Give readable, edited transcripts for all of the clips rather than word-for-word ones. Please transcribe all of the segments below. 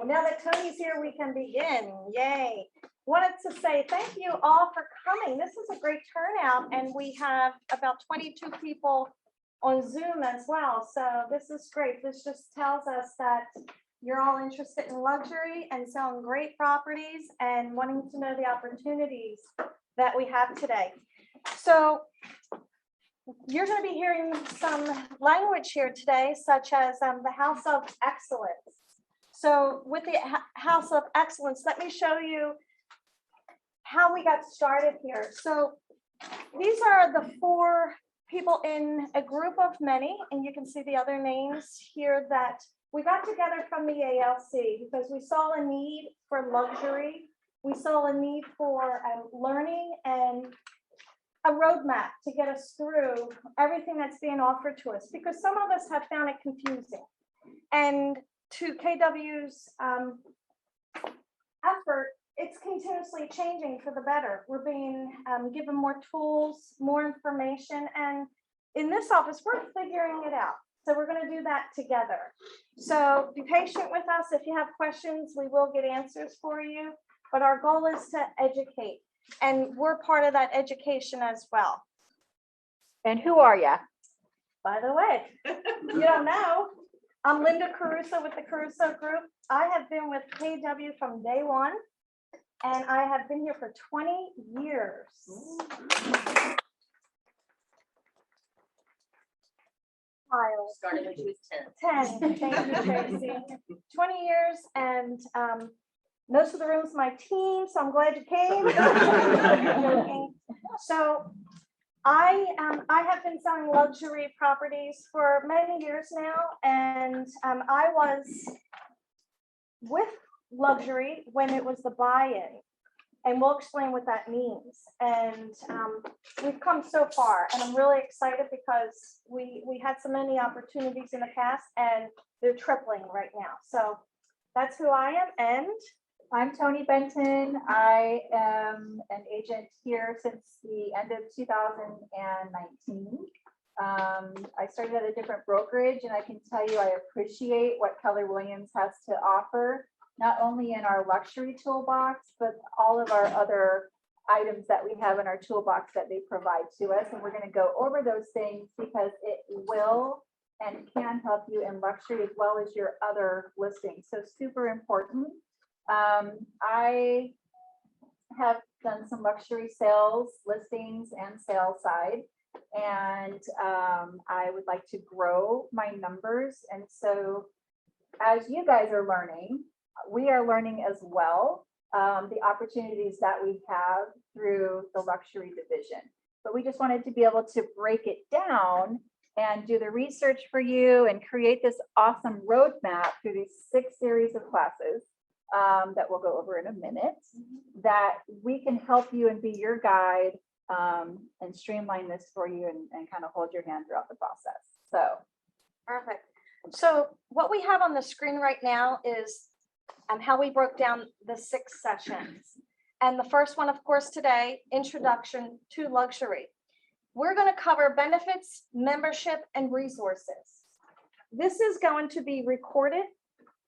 now that Tony's here, we can begin. Yay. Wanted to say thank you all for coming. This is a great turnout, and we have about 22 people on Zoom as well. So this is great. This just tells us that you're all interested in luxury and selling great properties and wanting to know the opportunities that we have today. So you're going to be hearing some language here today, such as the House of Excellence. So with the House of Excellence, let me show you how we got started here. So these are the 4 people in a group of many, and you can see the other names here that we got together from the ALC because we saw a need for luxury. We saw a need for learning and a roadmap to get us through everything that's being offered to us, because some of us have found it confusing. And to KW's effort, it's continuously changing for the better. We're being given more tools, more information, and in this office, we're figuring it out. So we're going to do that together. So be patient with us. If you have questions, we will get answers for you. But our goal is to educate, and we're part of that education as well. And who are you? By the way, you don't know, I'm Linda Caruso with the Caruso Group. I have been with KW from day one, and I have been here for 20 years. Started when she was 10. 10, thank you, Tracy. 20 years, and most of the room's my team, so I'm glad you came. Joking. So I have been selling luxury properties for many years now, and I was with luxury when it was the buy-in, and we'll explain what that means. And we've come so far, and I'm really excited because we had so many opportunities in the past, and they're tripling right now. So that's who I am, and I'm Tony Benton. I am an agent here since the end of 2019. I started at a different brokerage, and I can tell you I appreciate what Keller Williams has to offer, not only in our luxury toolbox, but all of our other items that we have in our toolbox that they provide to us. And we're going to go over those things because it will and can help you in luxury as well as your other listings. So super important. I have done some luxury sales, listings, and sales side, and I would like to grow my numbers. And so as you guys are learning, we are learning as well the opportunities that we have through the luxury division. But we just wanted to be able to break it down and do the research for you and create this awesome roadmap through these 6 series of classes that we'll go over in a minute, that we can help you and be your guide and streamline this for you and kind of hold your hand throughout the process. So perfect. So what we have on the screen right now is how we broke down the 6 sessions. And the first one, of course, today, Introduction to Luxury. We're going to cover benefits, membership, and resources. This is going to be recorded.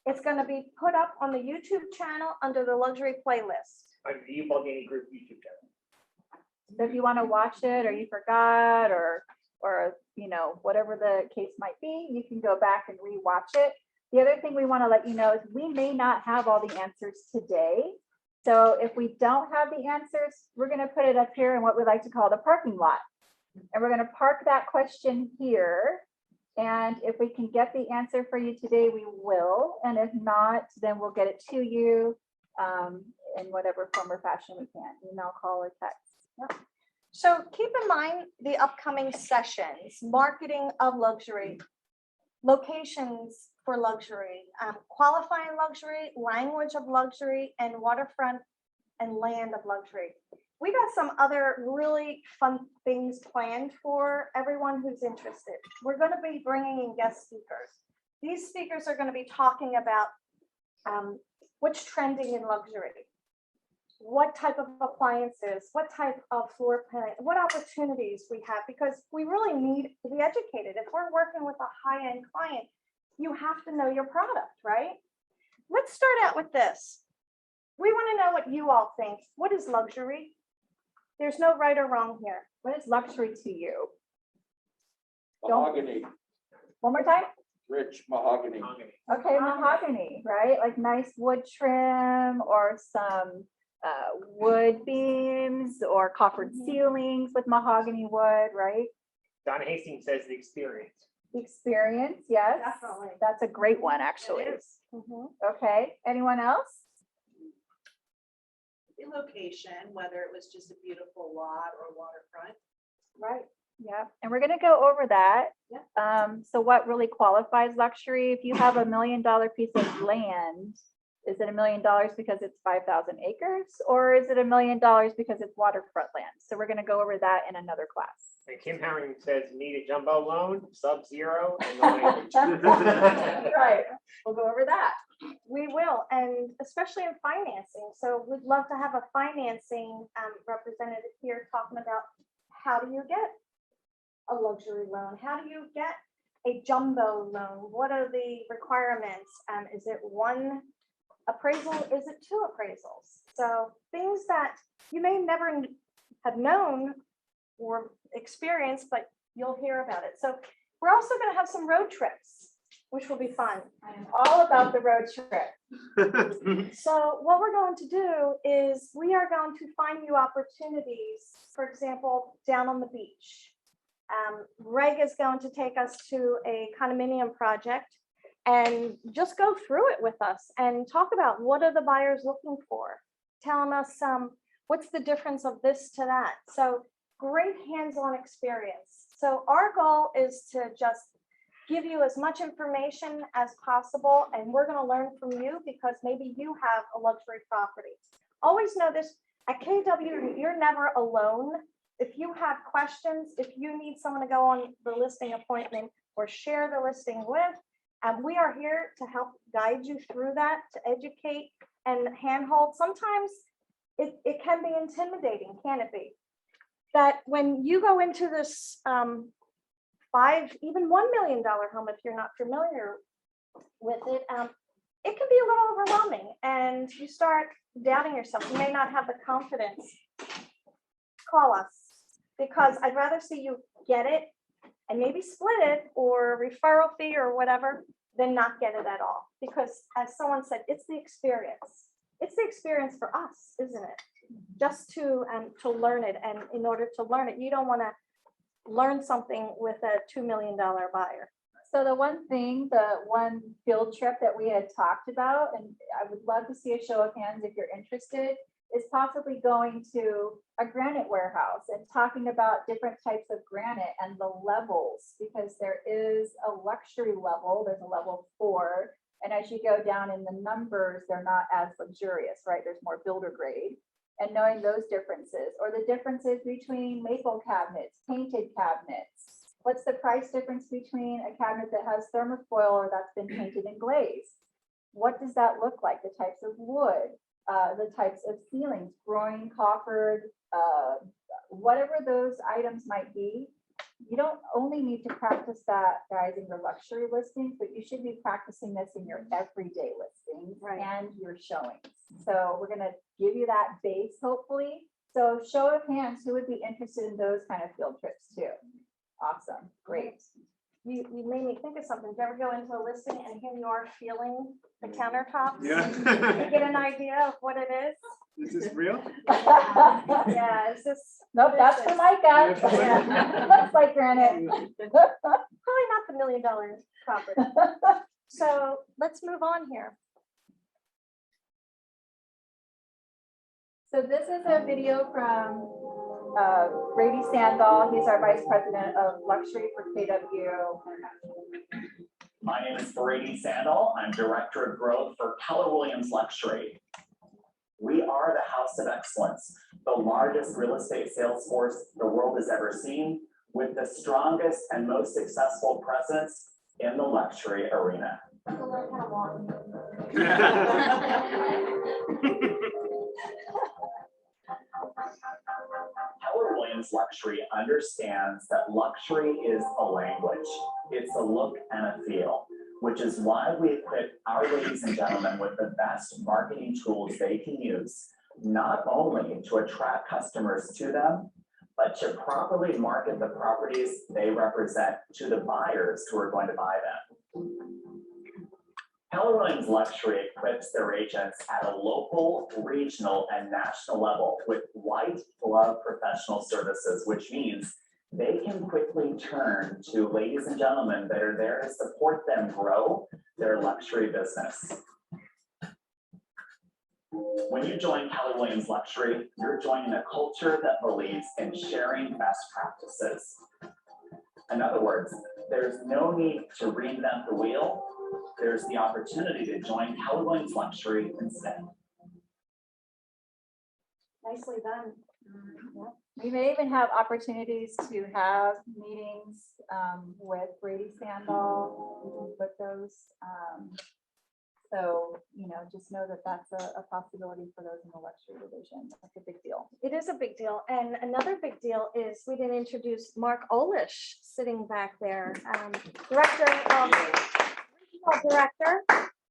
It's going to be put up on the YouTube channel under the luxury playlist. On the Bulgari Group YouTube channel. So if you want to watch it, or you forgot, or you know, whatever the case might be, you can go back and rewatch it. The other thing we want to let you know is we may not have all the answers today. So if we don't have the answers, we're going to put it up here in what we like to call the parking lot. And we're going to park that question here. And if we can get the answer for you today, we will. And if not, then we'll get it to you in whatever form or fashion we can, email, call, or text. Yep. So keep in mind the upcoming sessions: marketing of luxury, locations for luxury, qualifying luxury, language of luxury, and waterfront and land of luxury. We got some other really fun things planned for everyone who's interested. We're going to be bringing in guest speakers. These speakers are going to be talking about what's trending in luxury, what type of appliances, what type of floor plan, what opportunities we have, because we really need to be educated. If we're working with a high-end client, you have to know your product, right? let's start out with this. We want to know what you all think. What is luxury? There's no right or wrong here. What is luxury to you? Mahogany, One more time? rich mahogany. Okay, mahogany, right? Like nice wood trim or some wood beams or coffered ceilings with mahogany wood, right? Donna Hastings says the experience. Experience, yes. Definitely. That's a great one, actually. Mhm. Okay, anyone else? The location, whether it was just a beautiful lot or waterfront. Right. Yeah, and we're gonna go over that. So what really qualifies luxury? If you have $1 million piece of land, is it $1 million because it's 5,000 acres? Or is it $1 million because it's waterfront land? So we're gonna go over that in another class. And Kim Harrington says need a jumbo loan, sub-zero. And the language. Right, we'll go over that. We will, and especially in financing. So we'd love to have a financing representative here talking about how do you get a luxury loan? How do you get a jumbo loan? What are the requirements? Is it one appraisal? Is it two appraisals? So things that you may never have known or experienced, but you'll hear about it. So we're also going to have some road trips, which will be fun. I am all about the road trip. So what we're going to do is we are going to find you opportunities, for example, down on the beach. Greg is going to take us to a condominium project and just go through it with us and talk about what are the buyers looking for, telling us what's the difference of this to that. So great hands-on experience. So our goal is to just give you as much information as possible, and we're going to learn from you because maybe you have a luxury property. Always know this, at KW, you're never alone. If you have questions, if you need someone to go on the listing appointment or share the listing with, we are here to help guide you through that, to educate and handhold. Sometimes it can be intimidating, can it be? That when you go into this even $1 million home, if you're not familiar with it, it can be a little overwhelming and you start doubting yourself. You may not have the confidence. Call us because I'd rather see you get it and maybe split it or referral fee or whatever than not get it at all. Because as someone said, it's the experience. It's the experience for us, isn't it? Just to learn it. And in order to learn it, you don't want to learn something with a $2 million buyer. So the one field trip that we had talked about, and I would love to see a show of hands if you're interested, is possibly going to a granite warehouse and talking about different types of granite and the levels, because there is a luxury level, there's a level 4, and as you go down in the numbers, they're not as luxurious, right? There's more builder grade. And knowing those differences, or the differences between maple cabinets, painted cabinets. What's the price difference between a cabinet that has thermofoil or that's been painted and glazed? What does that look like? The types of wood, the types of ceilings, groin, coffered, whatever those items might be. You don't only need to practice that, guys, in your luxury listings, but you should be practicing this in your everyday listings and your showings. So we're going to give you that base, hopefully. So show of hands, who would be interested in those kind of field trips too? Awesome. Great. You made me think of something. Did you ever go into a listing and here you are feeling the countertops? Yeah. You get an idea of what it is? Is this real? Yeah, is this? Nope, that's for Micah. Yeah. Looks like granite. Probably not the $1 million property. So let's move on here. So this is a video from Brady Sandall. He's our Vice President of Luxury for KW. My name is Brady Sandall. I'm Director of Growth for Keller Williams Luxury. We are the house of excellence, the largest real estate sales force the world has ever seen, with the strongest and most successful presence in the luxury arena. Keller Williams Luxury understands that luxury is a language. It's a look and a feel. which is why we equip our ladies and gentlemen with the best marketing tools they can use, not only to attract customers to them, but to properly market the properties they represent to the buyers who are going to buy them. Keller Williams Luxury equips their agents at a local, regional, and national level with white glove professional services, which means they can quickly turn to ladies and gentlemen that are there to support them grow their luxury business. When you join Keller Williams Luxury, you're joining a culture that believes in sharing best practices. In other words, there's no need to reinvent the wheel. There's the opportunity to join Keller Williams Luxury instead. Nicely done. We may even have opportunities to have meetings with Brady Sandall. We can put those. So, just know that that's a possibility for those in the luxury division. That's a big deal. It is a big deal. And another big deal is we didn't introduce Mark Olish sitting back there, Regional Director,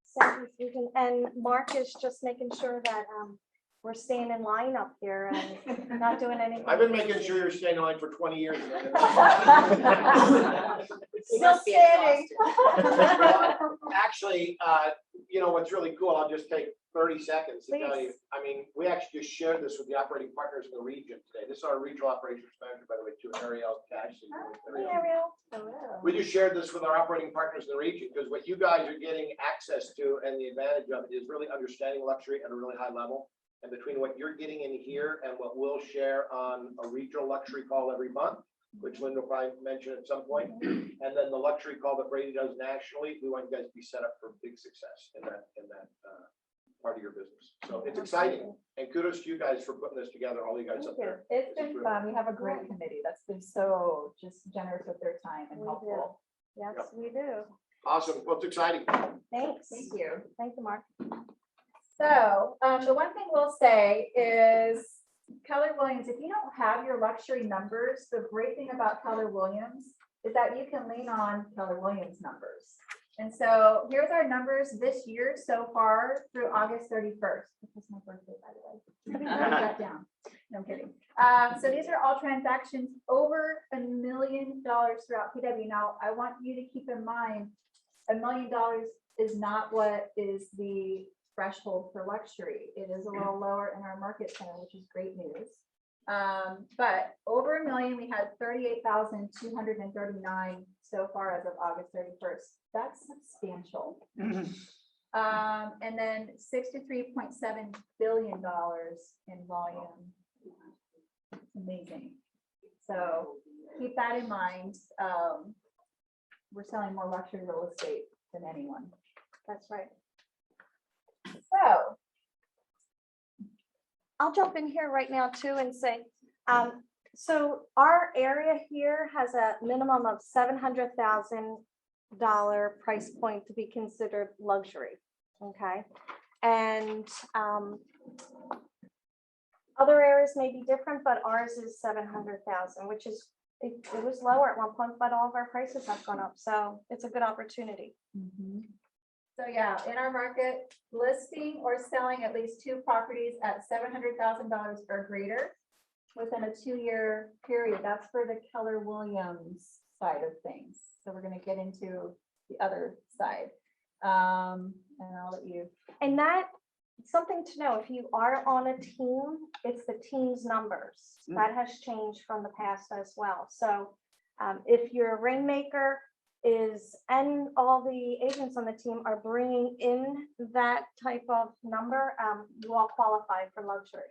Southeast Region. And Mark is just making sure that we're staying in line up here and not doing anything. I've been making sure you're staying in line for 20 years. Still standing. Actually, what's really cool, I'll just take 30 seconds to tell you. Please. I mean, we actually just shared this with the operating partners in the region today. This is our regional operations manager, by the way, to Ariel Cash. Hey, Ariel. We just shared this with our operating partners in the region because what you guys are getting access to and the advantage of it is really understanding luxury at a really high level. And between what you're getting in here and what we'll share on a regional luxury call every month, which Linda will probably mention at some point, and then the luxury call that Brady does nationally, we want you guys to be set up for big success in that part of your business. So it's exciting, and kudos to you guys for putting this together, all you guys up there. It's been fun. We have a great committee that's been so just generous with their time and We helpful. Yes, Yep. we do. Awesome. Well, it's exciting. Thanks. Thank you. Thank you, Mark. So the one thing we'll say is Keller Williams, if you don't have your luxury numbers, the great thing about Keller Williams is that you can lean on Keller Williams numbers. And so here's our numbers this year so far through August 31st. This is my birthday, by the way. Write that down. No, I'm kidding. So these are all transactions over $1 million throughout PW. Now, I want you to keep in mind, $1 million is not what is the threshold for luxury. It is a little lower in our market center, which is great news. But over $1 million, we had 38,239 so far as of August 31st. That's substantial. And then $63.7 billion in volume. Amazing. So keep that in mind. We're selling more luxury real estate than anyone. That's right. So I'll jump in here right now too and say, so our area here has a minimum of $700,000 price point to be considered luxury. Okay. And other areas may be different, but ours is 700,000, which is, it was lower at one point, but all of our prices have gone up. So it's a good opportunity. So yeah, in our market, listing or selling at least 2 properties at $700,000 or greater within a 2-year period. That's for the Keller Williams side of things. So we're going to get into the other side. And I'll let you. And that, something to know, if you are on a team, it's the team's numbers. That has changed from the past as well. So if your rainmaker is, and all the agents on the team are bringing in that type of number, you all qualify for luxury.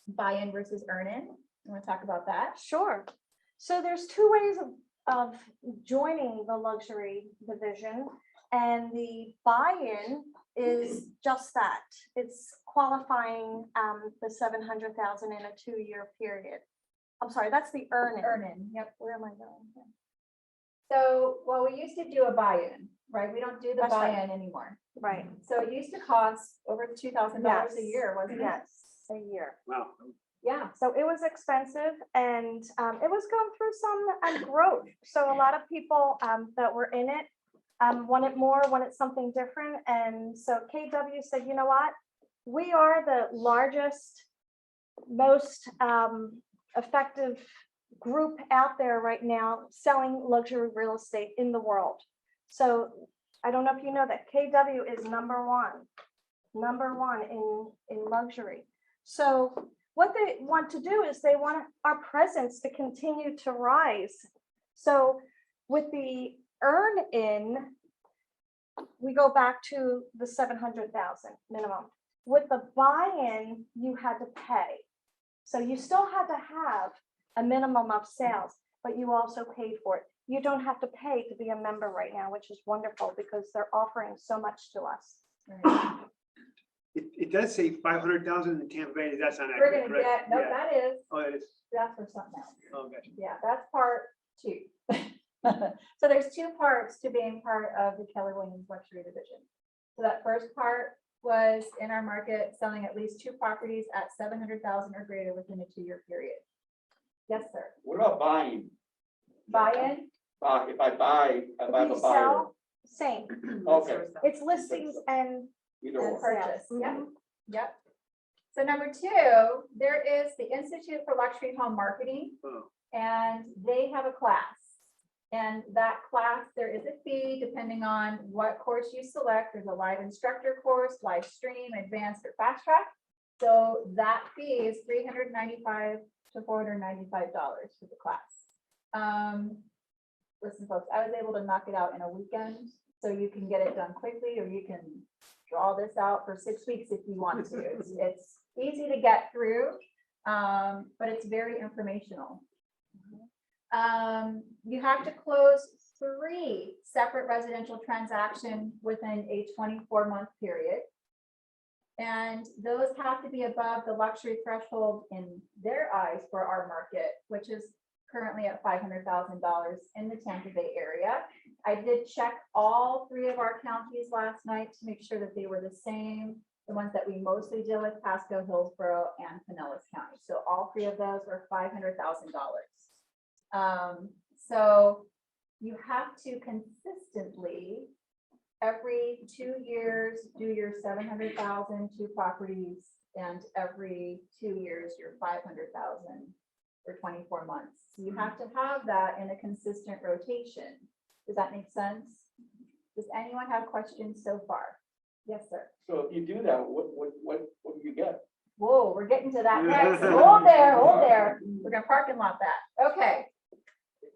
Buy-in versus earn-in. You want to talk about that? Sure. So there's 2 ways of joining the luxury division, and the buy-in is just that. It's qualifying the 700,000 in a 2-year period. I'm sorry, that's the earn-in. Earn-in. Yep. Where am I going? So, well, we used to do a buy-in, right? We don't do the That's right. buy-in anymore. Right. So it used to cost over $2,000 Yes. a year, wasn't it? Yes, a year. Wow. Yeah. So it was expensive, and it was going through some growth. So a lot of people that were in it wanted more, wanted something different. And so KW said, you know what? We are the largest, most effective group out there right now selling luxury real estate in the world. So I don't know if you know that KW is number one in luxury. So what they want to do is they want our presence to continue to rise. So with the earn in, we go back to the 700,000 minimum. With the buy-in, you had to pay. So you still had to have a minimum of sales, but you also paid for it. You don't have to pay to be a member right now, which is wonderful because they're offering so much to us. It does say 500,000 in Tampa Bay. That's not We're accurate, gonna correct? get, no, Yeah. that is, Oh, it is. that's for something else. Oh, gotcha. Yeah, that's part two. So there's two parts to being part of the Keller Williams Luxury Division. So that first part was in our market, selling at least 2 properties at 700,000 or greater within a 2-year period. Yes, sir. What about buying? Buy-in, If I buy, if I have a buyer. Resell, same. Okay. It's listings and Either and one. purchase, sales. yeah, Mhm. yep. So number 2, there is the Institute for Luxury Home Marketing. Oh. And they have a class. And that class, there is a fee depending on what course you select. There's a live instructor course, live stream, advanced or fast track. So that fee is $395 to $495 for the class. Listen, folks, I was able to knock it out in a weekend, so you can get it done quickly, or you can draw this out for 6 weeks if you want to. It's easy to get through, but it's very informational. You have to close 3 separate residential transactions within a 24-month period. And those have to be above the luxury threshold in their eyes for our market, which is currently at $500,000 in the Tampa Bay area. I did check all 3 of our counties last night to make sure that they were the same. The ones that we mostly deal with, Pasco, Hillsborough, and Pinellas County. So all 3 of those were $500,000. So you have to consistently, every 2 years, do your 700,000 2 properties, and every 2 years, your 500,000 for 24 months. So you have to have that in a consistent rotation. Does that make sense? Does anyone have questions so far? Yes, sir. So if you do that, what do you get? Whoa, we're getting to that next. Hold there. We're gonna parking lot that. Okay.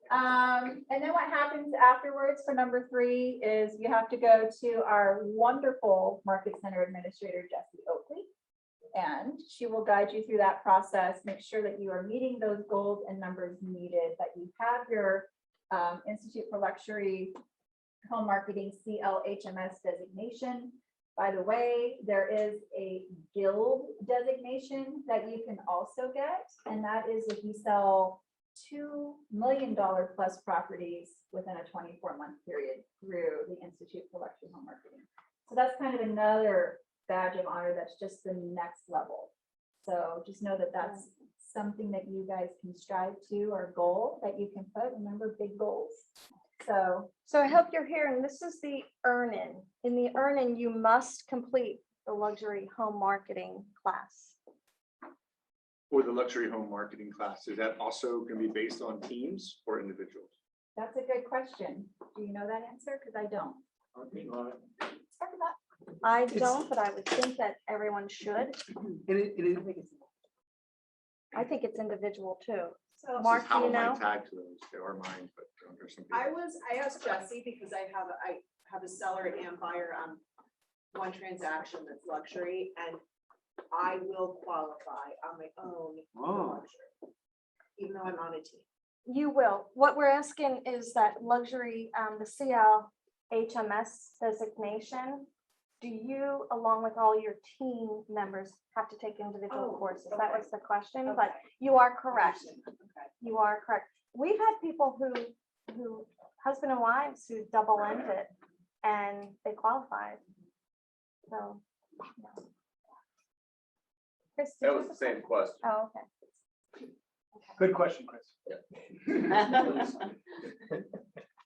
And then what happens afterwards for number 3 is you have to go to our wonderful Market Center Administrator, Jessie Oakley. And she will guide you through that process, make sure that you are meeting those goals and numbers needed, that you have your Institute for Luxury Home Marketing CLHMS designation. By the way, there is a guild designation that you can also get, and that is if you sell $2 million plus properties within a 24-month period through the Institute for Luxury Home Marketing. So that's kind of another badge of honor. That's just the next level. So just know that that's something that you guys can strive to, or goal that you can put. Remember, big goals. So I hope you're hearing, this is the earn-in. In the earn-in, you must complete the luxury home marketing class. For the luxury home marketing class, is that also going to be based on teams or individuals? that's a good question. Do you know that answer? Because I don't. Start with that. I don't, but I would think that everyone should. I think it's individual too. So Mark, do How you am I know? tagged to those? They are mine, but there's some. I asked Jesse because I have a seller and buyer on one transaction that's luxury, and I will qualify on my own for Oh. luxury, even though I'm on a team. You will. What we're asking is that luxury, the CLHMS designation. Do you, along with all your team members, have to take individual Oh, courses? That okay. was the question, Okay. but you are correct. Okay. You are correct. We've had people who husband and wives who double ended and they qualified. So. yeah. Chris, did That you was have the a same question. Oh, okay. Good question, Chris.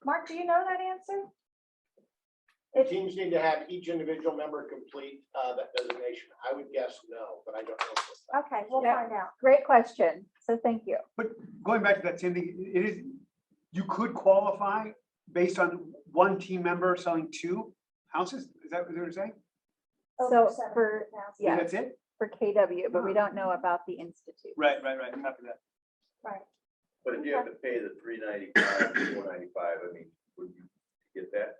Mark, do you know that answer? teams need to have each individual member complete that designation. I would guess no, but I don't know. for a fact. Okay, we'll Yeah. find out. Great question. So thank you. But going back to that same thing, it is, you could qualify based on one team member selling 2 houses? Is that what you're saying? So Over for, 700,000. yeah, That's it? for KW, but we don't know about the institute. Right. Copy that. Right. But if you have to pay the $395, $495, I mean, would you get that?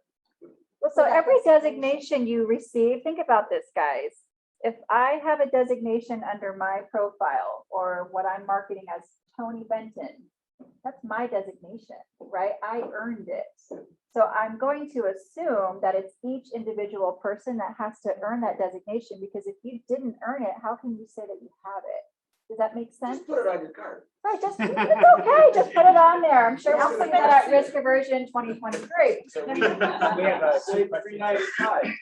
Well, so every designation you receive, think about this, guys. If I have a designation under my profile or what I'm marketing as Tony Benton, that's my designation, right? I earned it. So I'm going to assume that it's each individual person that has to earn that designation, because if you didn't earn it, how can you say that you have it? Does that make sense? Just put it on your card. Right, it's okay, just put it on there. I'm sure we'll see that at Risk Aversion 2023. So we have a Say $395.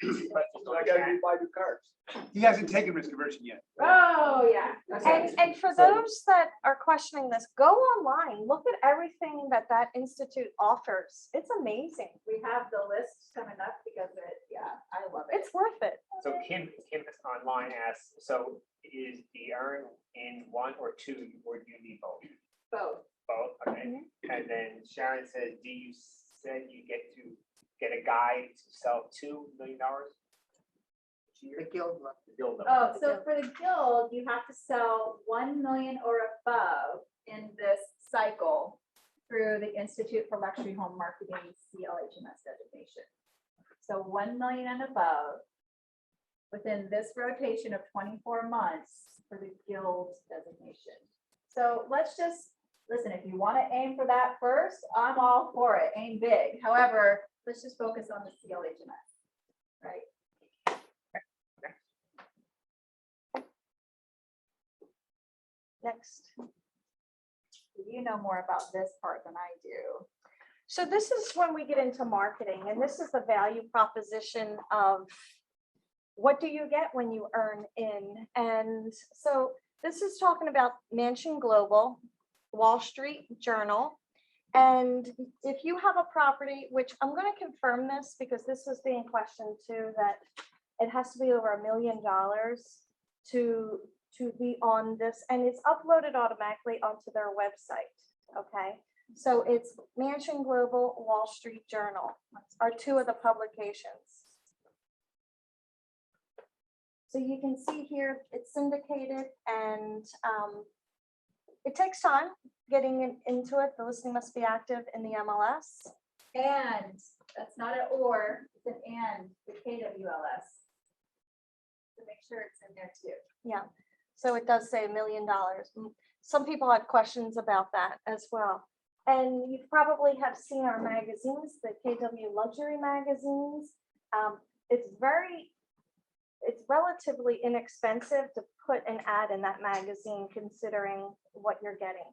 So I gotta do 5 new cards. He hasn't taken risk aversion yet. Oh, yeah. And for those that are questioning this, go online, look at everything that that institute offers. It's amazing. We have the list coming up because I love it. It's worth it. So Kim online asks, so is the earn in 1 or 2, or do you need both? Both. Both, okay. And then Sharon says, do you said you get to get a guide to sell $2 million? The guild one. The guild level. Oh, so for the guild, you have to sell 1 million or above in this cycle through the Institute for Luxury Home Marketing CLHMS designation. So 1 million and above within this rotation of 24 months for the guild designation. So let's just, listen, if you want to aim for that first, I'm all for it, aim big. However, let's just focus on the CLHMS, right? Next. You know more about this part than I do. So this is when we get into marketing, and this is the value proposition of what do you get when you earn in? And so this is talking about Mansion Global, Wall Street Journal. And if you have a property, which I'm going to confirm this because this was being questioned too, that it has to be over $1 million to be on this, and it's uploaded automatically onto their website. Okay. So it's Mansion Global, Wall Street Journal are 2 of the publications. So you can see here, it's syndicated, and it takes time getting into it. The listing must be active in the MLS. And that's not an or, it's an and, the KWLS. To make sure it's in there too. Yeah. So it does say $1 million. Some people had questions about that as well. And you probably have seen our magazines, the KW Luxury magazines. It's relatively inexpensive to put an ad in that magazine considering what you're getting.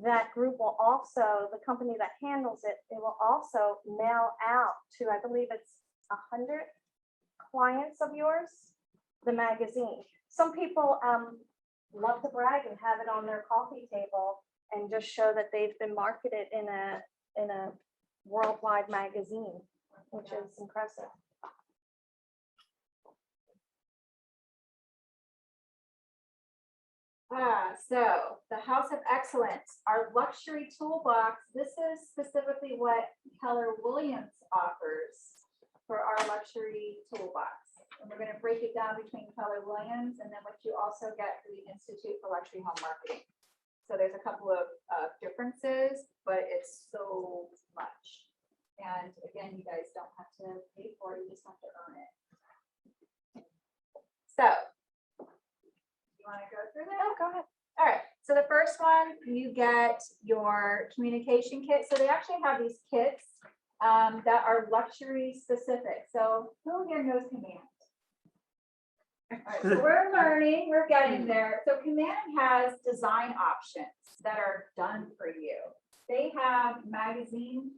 That group will also, the company that handles it, it will also mail out to, I believe it's 100 clients of yours, the magazine. Some people love to brag and have it on their coffee table and just show that they've been marketed in a worldwide magazine, which is impressive. So the House of Excellence, our luxury toolbox, this is specifically what Keller Williams offers for our luxury toolbox. And we're going to break it down between Keller Williams and then what you also get through the Institute for Luxury Home Marketing. So there's a couple of differences, but it's so much. And again, you guys don't have to pay for it, you just have to earn it. So, you want to go through that? Oh, go ahead. All right, so the first one, you get your communication kit. So they actually have these kits that are luxury specific. So who here knows Command? All right, so we're learning, we're getting there. So Command has design options that are done for you. They have magazine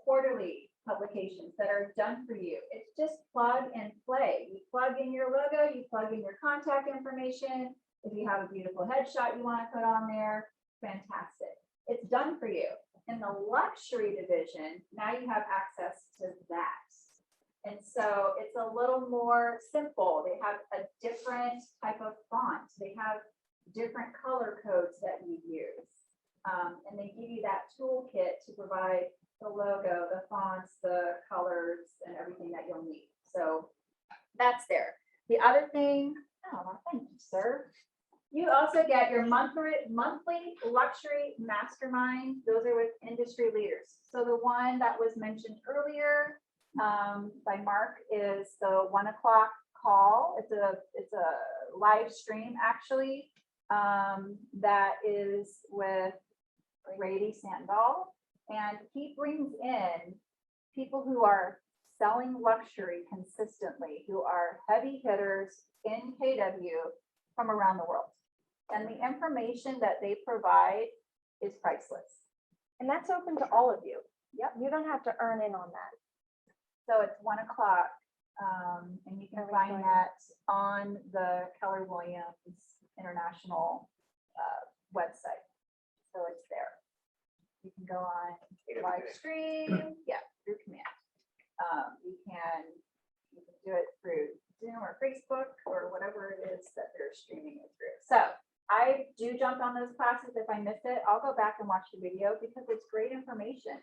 quarterly publications that are done for you. It's just plug and play. You plug in your logo, you plug in your contact information. If you have a beautiful headshot you want to put on there, fantastic. It's done for you. In the luxury division, now you have access to that. And so it's a little more simple. They have a different type of font. They have different color codes that we use. And they give you that toolkit to provide the logo, the fonts, the colors, and everything that you'll need. So that's there. The other thing, oh, well, thank you, sir. You also get your monthly luxury mastermind. Those are with industry leaders. So the one that was mentioned earlier by Mark is the 1 o'clock call. It's a live stream actually that is with Brady Sandall, and he brings in people who are selling luxury consistently, who are heavy hitters in KW from around the world. And the information that they provide is priceless. And that's open to all of you. Yep. You don't have to earn in on that. So it's 1 o'clock, and you can Every find Friday. that on the Keller Williams International website. So it's there. You can go on live stream, yeah, through command. You can do it through Zoom or Facebook or whatever it is that they're streaming it through. So I do jump on those classes. If I miss it, I'll go back and watch the video because it's great information.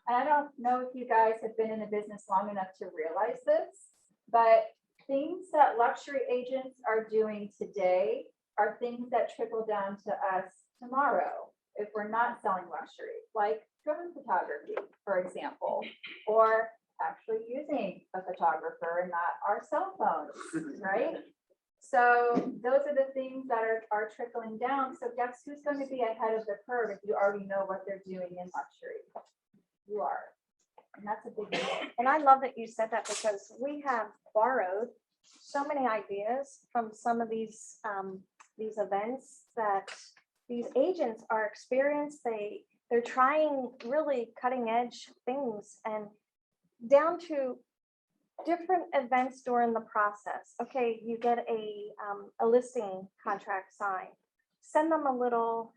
And I don't know if you guys have been in the business long enough to realize this, but things that luxury agents are doing today are things that trickle down to us tomorrow if we're not selling luxury, like drone photography, for example, or actually using a photographer and not our cell phones, right? So those are the things that are trickling down. So guess who's going to be ahead of the curve if you already know what they're doing in luxury? You are. And that's a big deal. And I love that you said that because we have borrowed so many ideas from some of these events that these agents are experienced. They're trying really cutting edge things and down to different events during the process. Okay, you get a listing contract signed. Send them a little,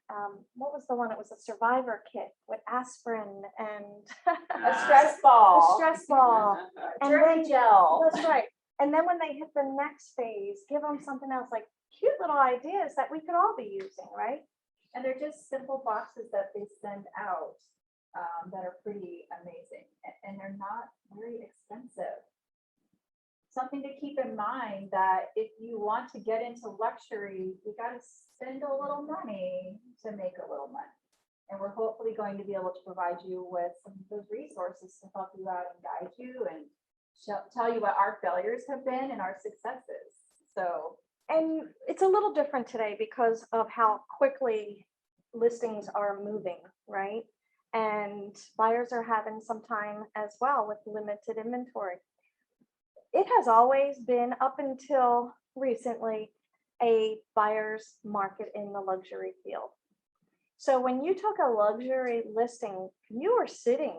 what was the one? It was a survivor kit with aspirin and A stress ball. a stress ball. And Dirty then, gel. that's right. And then when they hit the next phase, give them something else, like cute little ideas that we could all be using, right? And they're just simple boxes that they send out that are pretty amazing. And they're not very expensive. Something to keep in mind that if you want to get into luxury, you got to spend a little money to make a little money. And we're hopefully going to be able to provide you with some of those resources to help you out and guide you and tell you what our failures have been and our successes. So, And it's a little different today because of how quickly listings are moving, right? And buyers are having some time as well with limited inventory. It has always been, up until recently, a buyer's market in the luxury field. So when you took a luxury listing, you were sitting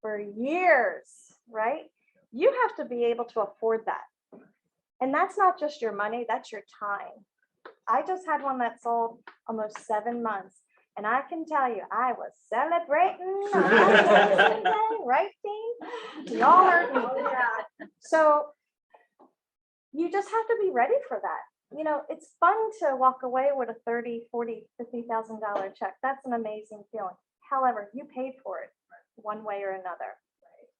for years, right? You have to be able to afford that. And that's not just your money, that's your time. I just had one that sold almost 7 months. And I can tell you, I was celebrating on Boxing Day, right, team? Y'all heard me. So you just have to be ready for that. You know, it's fun to walk away with a $30,000, $40,000, $50,000 check. That's an amazing feeling. However, you paid for it one way or another,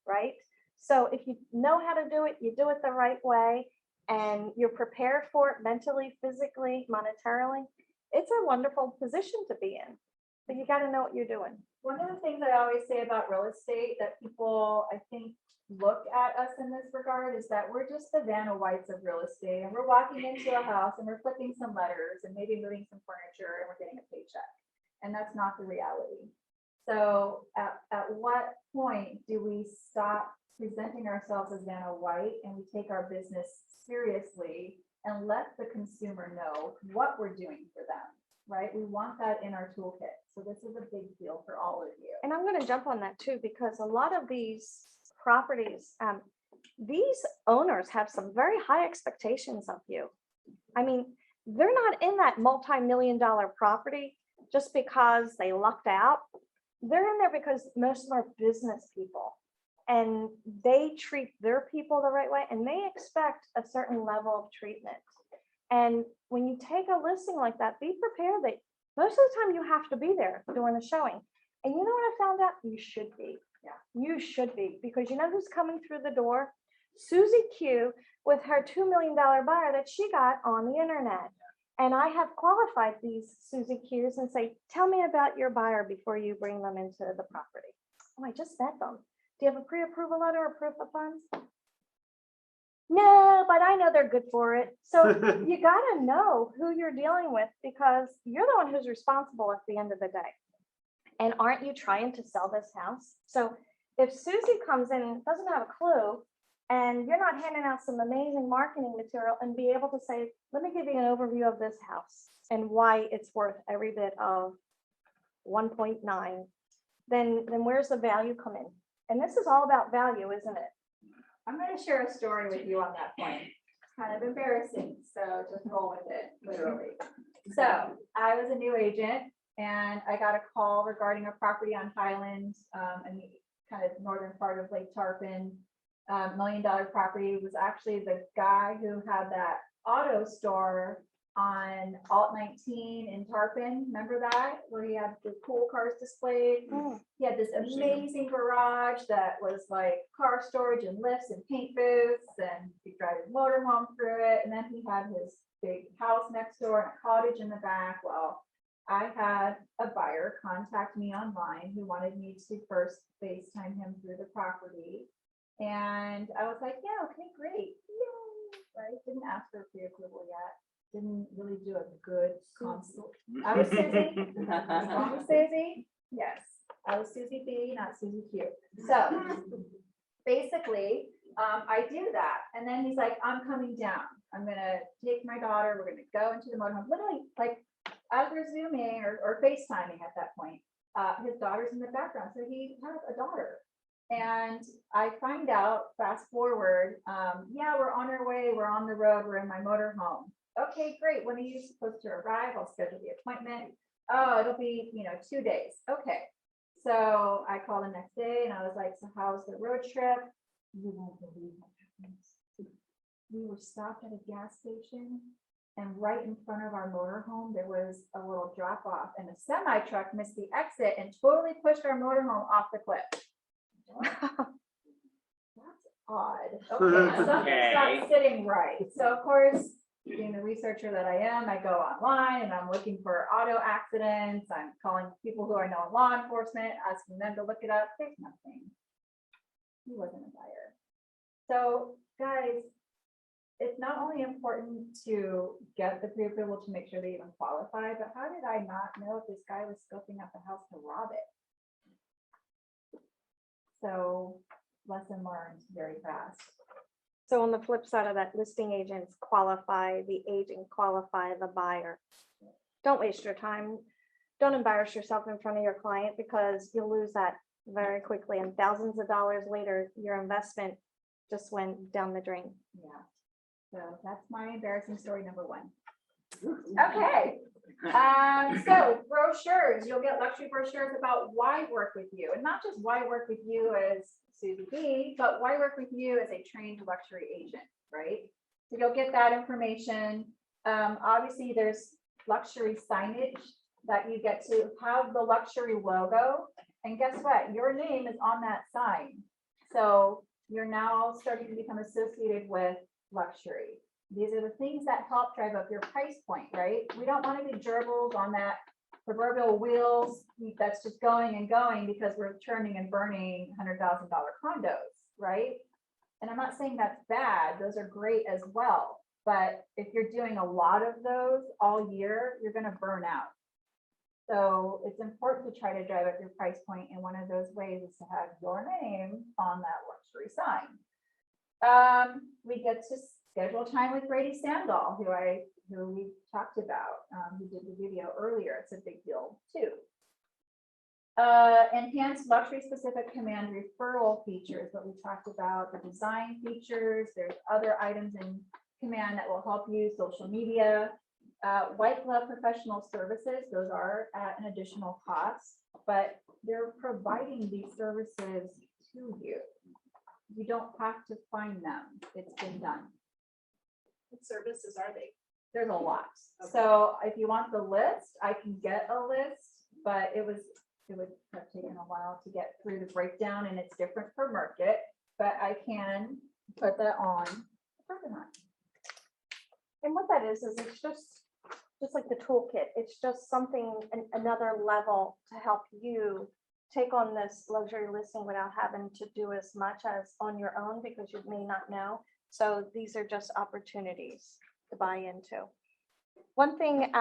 right? So if you know how to do it, you do it the right way, and you're prepared for it mentally, physically, monetarily, it's a wonderful position to be in. But you got to know what you're doing. one of the things I always say about real estate that people, I think, look at us in this regard is that we're just the Vanna Whites of real estate, and we're walking into a house and we're flipping some letters and maybe moving some furniture and we're getting a paycheck. And that's not the reality. So at what point do we stop presenting ourselves as Vanna White and we take our business seriously and let the consumer know what we're doing for them, right? We want that in our toolkit. So this is a big deal for all of you. And I'm going to jump on that too, because a lot of these properties, these owners have some very high expectations of you. I mean, they're not in that multi-million-dollar property just because they lucked out. They're in there because most of them are business people. and they treat their people the right way, and they expect a certain level of treatment. And when you take a listing like that, be prepared that most of the time you have to be there during the showing. And you know what I found out? You should be. Yeah. You should be, because you know who's coming through the door? Susie Q with her $2 million buyer that she got on the internet. And I have qualified these Susie Qs and say, tell me about your buyer before you bring them into the property. Oh, I just met them. Do you have a pre-approval letter or proof of funds? No, but I know they're good for it. So you gotta know who you're dealing with, because you're the one who's responsible at the end of the day. And aren't you trying to sell this house? So if Susie comes in and doesn't have a clue, and you're not handing out some amazing marketing material and be able to say, let me give you an overview of this house and why it's worth every bit of 1.9, then where's the value come in? And this is all about value, isn't it? I'm going to share a story with you on that point. It's kind of embarrassing, so just roll with it, literally. So I was a new agent and I got a call regarding a property on Highland, in the kind of northern part of Lake Tarpon. $1 million property. Was actually the guy who had that auto store on Alt 19 in Tarpon. Remember that? Where he had the cool cars displayed. He had this amazing garage that was like car storage and lifts and paint booths, and he drive his motorhome through it. And then he had his big house next door and a cottage in the back. Well, I had a buyer contact me online who wanted me to first FaceTime him through the property. And I was like, yeah, okay, great. Yay. Right? Didn't ask for pre-approval yet. Didn't really do a good consult. I was Susie. Wrong with Susie? Yes. I was Susie B, not Susie Q. So basically, I do that. And then he's like, I'm coming down. I'm going to take my daughter. We're going to go into the motorhome. Literally, like, as we're Zooming or FaceTiming at that point, his daughter's in the background. So he has a daughter. And I find out, fast forward, yeah, we're on our way, we're on the road, we're in my motorhome. Okay, great. When are you supposed to arrive? I'll schedule the appointment. Oh, it'll be, 2 days. Okay. So I called the next day and I was like, so how's the road trip? You won't believe what happened. We were stopped at a gas station, and right in front of our motorhome, there was a little drop off, and a semi truck missed the exit and totally pushed our motorhome off the cliff. That's odd. Okay, something's not sitting right. So of course, being the researcher that I am, I go online and I'm looking for auto accidents. I'm calling people who I know in law enforcement, asking them to look it up. There's nothing. He wasn't a buyer. So guys, it's not only important to get the pre-approval to make sure they even qualify, but how did I not know if this guy was scoping out the house to rob it? So lesson learned very fast. So on the flip side of that, listing agents qualify the agent, qualify the buyer. Don't waste your time. Don't embarrass yourself in front of your client, because you'll lose that very quickly. And thousands of dollars later, your investment just went down the drain. Yeah. So that's my embarrassing story number one. Okay. So brochures, you'll get luxury brochures about why work with you, and not just why work with you as Susie B, but why work with you as a trained luxury agent, right? So you'll get that information. Obviously there's luxury signage that you get to have the luxury logo, and guess what? Your name is on that sign. So you're now starting to become associated with luxury. These are the things that help drive up your price point, right? We don't want to be gerbils on that proverbial wheels that's just going and going because we're turning and burning $100,000 condos, right? And I'm not saying that's bad. Those are great as well. But if you're doing a lot of those all year, you're going to burn out. So it's important to try to drive up your price point. And one of those ways is to have your name on that luxury sign. We get to schedule time with Brady Sandall, who we talked about, who did the video earlier. It's a big deal too. Enhanced luxury specific command referral features that we talked about, the design features. There's other items in command that will help you, social media, white glove professional services. Those are at an additional cost, but they're providing these services to you. you don't have to find them. It's been done. What services are they? There's a lot. Okay. So if you want the list, I can get a list, but it would have taken a while to get through the breakdown and it's different per market, but I can put that on. And what that is it's just like the toolkit. It's just something, another level to help you take on this luxury listing without having to do as much as on your own because you may not know. So these are just opportunities to buy into. One thing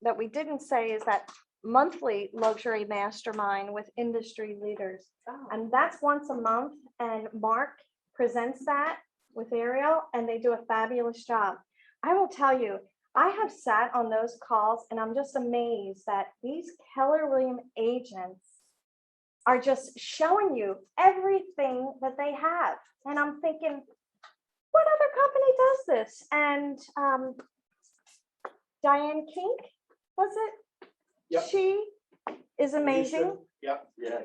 that we didn't say is that monthly luxury mastermind with industry leaders. And that's once a month, and Mark presents that with Ariel, and they do a fabulous job. I will tell you, I have sat on those calls, and I'm just amazed that these Keller Williams agents are just showing you everything that they have. And I'm thinking, what other company does this? And Diane Kink, was it? Yep. She is amazing. Yep, yeah.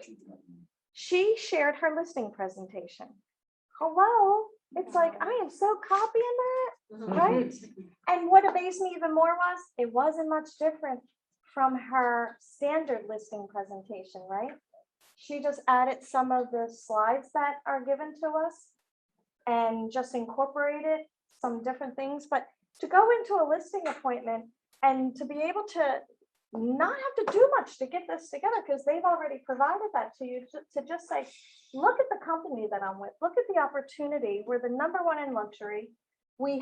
She shared her listing presentation. Hello, it's like, I am so copying that, right? And what amazed me even more was, it wasn't much different from her standard listing presentation, right? She just added some of the slides that are given to us and just incorporated some different things. But to go into a listing appointment and to be able to not have to do much to get this together, because they've already provided that to you, to just say, look at the company that I'm with, look at the opportunity. We're the number one in luxury. We're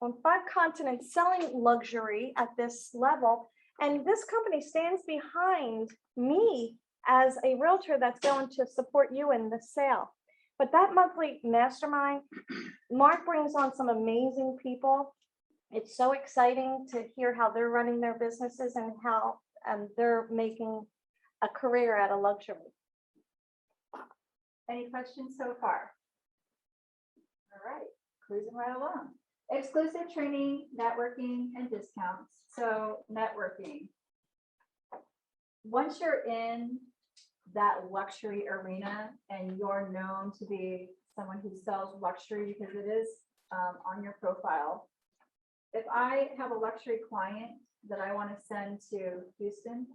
on 5 continents selling luxury at this level. And this company stands behind me as a realtor that's going to support you in the sale. But that monthly mastermind, Mark brings on some amazing people. It's so exciting to hear how they're running their businesses and how they're making a career out of luxury. Any questions so far? All right, cruising right along. Exclusive training, networking, and discounts. So networking. Once you're in that luxury arena and you're known to be someone who sells luxury, because it is on your profile. If I have a luxury client that I want to send to Houston,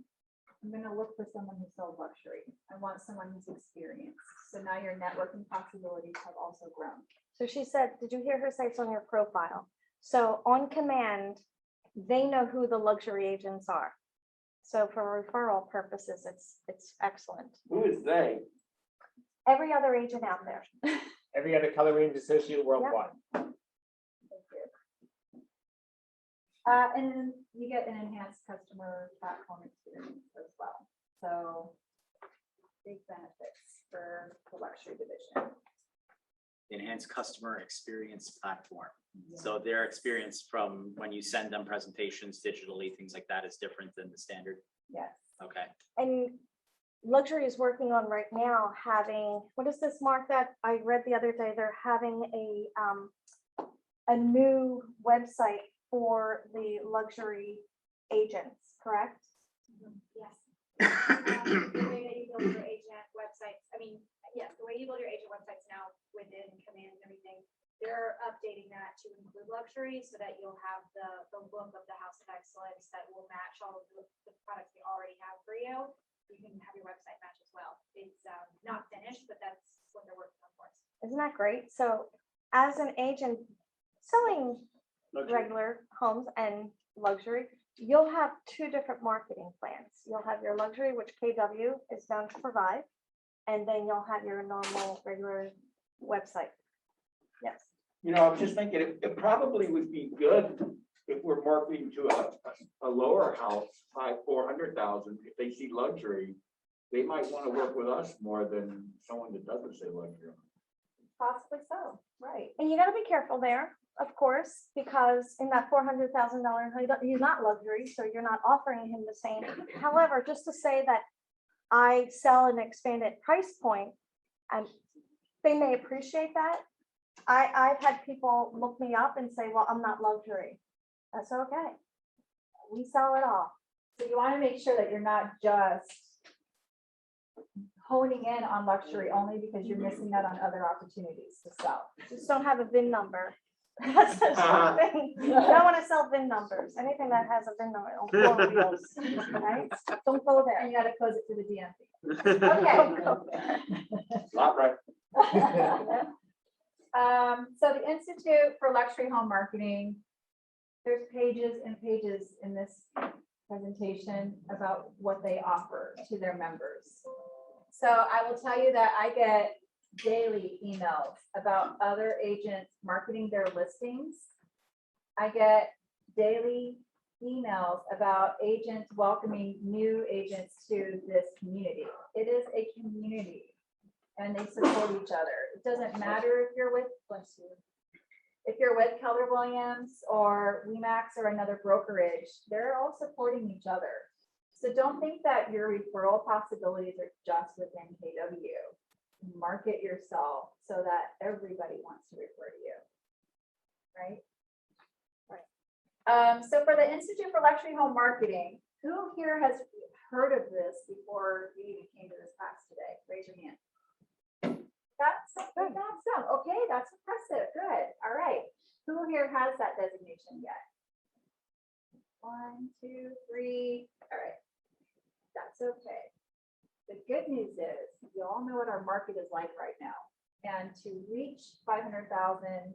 I'm going to look for someone who sells luxury. I want someone who's experienced. So now your networking possibilities have also grown. So she said, did you hear her say it's on your profile? So on command, they know who the luxury agents are. So for referral purposes, it's excellent. Who is they? Every other agent out there. Every other Keller Williams associate worldwide. And then you get an enhanced customer platform experience as well. So big benefits for the luxury division. Enhanced customer experience platform. So their experience from when you send them presentations digitally, things like that is different than the standard. Yes. Okay. And luxury is working on right now having, what is this, Mark, that I read the other day? They're having a new website for the luxury agents, correct? Yes. The way that you build your agent websites, I mean, yes, the way you build your agent websites now within Command and everything, they're updating that to include luxury so that you'll have the look of the House of Excellence that will match all of the products they already have for you. You can have your website match as well. It's not finished, but that's what they're working on for us. Isn't that great? So as an agent selling regular homes and luxury, you'll have 2 different marketing plans. You'll have your luxury, which KW is known to provide, and then you'll have your normal regular website. Yes. You know, I was just thinking, it probably would be good if we're marketing to a lower house, 400,000, if they see luxury, they might want to work with us more than someone that doesn't say luxury. Possibly so, right. And you got to be careful there, of course, because in that $400,000, he's not luxury, so you're not offering him the same. However, just to say that I sell an expanded price point, and they may appreciate that. I've had people look me up and say, well, I'm not luxury. That's okay. We sell it all. So you want to make sure that you're not just honing in on luxury only because you're missing out on other opportunities to sell. Just don't have a VIN number. That's the thing. You don't want to sell VIN numbers. Anything that has a VIN number on four wheels, right? Don't go And there. you gotta close it to the DMV. Don't Okay. go there. Not right. So the Institute for Luxury Home Marketing, there's pages and pages in this presentation about what they offer to their members. So I will tell you that I get daily emails about other agents marketing their listings. I get daily emails about agents welcoming new agents to this community. It is a community and they support each other. It doesn't matter if you're with, bless you, if you're with Keller Williams or Remax or another brokerage, they're all supporting each other. So don't think that your referral possibilities are just within KW. Market yourself so that everybody wants to refer to you, right? So for the Institute for Luxury Home Marketing, who here has heard of this before you even came to this class today? Raise your hand. That's good. Okay, that's impressive. Good. All right. Who here has that designation yet? 1, 2, 3. All right. That's okay. The good news is you all know what our market is like right now. And to reach 500,000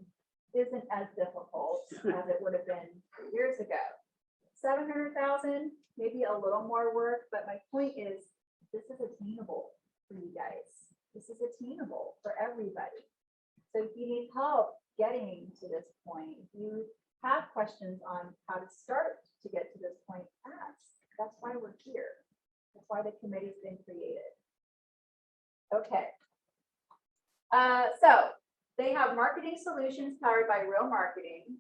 isn't as difficult as it would have been 3 years ago. 700,000, maybe a little more work, but my point is this is attainable for you guys. This is attainable for everybody. So if you need help getting to this point, if you have questions on how to start to get to this point, ask. That's why we're here. That's why the committee's been created. Okay. So they have marketing solutions powered by Real Marketing.